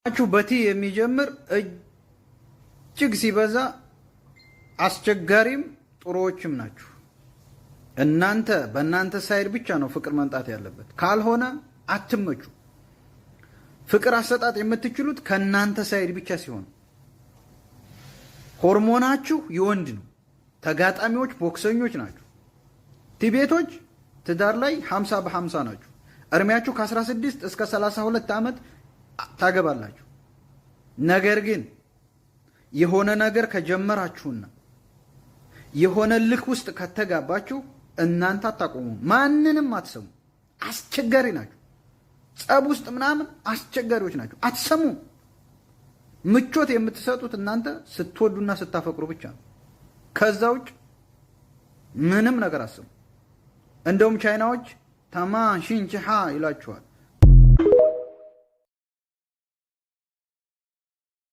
በቲ የሚጀምር እጅግ ሲበዛ አስቸጋሪም ጥሩዎችም ናችሁ። እናንተ በእናንተ ሳይድ ብቻ ነው ፍቅር መምጣት ያለበት፣ ካልሆነ አትመቹ። ፍቅር አሰጣጥ የምትችሉት ከእናንተ ሳይድ ብቻ ሲሆን፣ ሆርሞናችሁ የወንድ ነው። ተጋጣሚዎች ቦክሰኞች ናችሁ። ቲቤቶች ትዳር ላይ 50 በ50 ናችሁ። እድሜያችሁ ከ16 እስከ 32 ዓመት ታገባላችሁ። ነገር ግን የሆነ ነገር ከጀመራችሁና የሆነ ልክ ውስጥ ከተጋባችሁ እናንተ አታቆሙ፣ ማንንም አትሰሙ። አስቸጋሪ ናችሁ። ጸብ ውስጥ ምናምን አስቸጋሪዎች ናችሁ። አትሰሙ። ምቾት የምትሰጡት እናንተ ስትወዱና ስታፈቅሩ ብቻ ነው። ከዛ ውጭ ምንም ነገር አሰሙ። እንደውም ቻይናዎች ተማ ሽንችሃ ይላችኋል።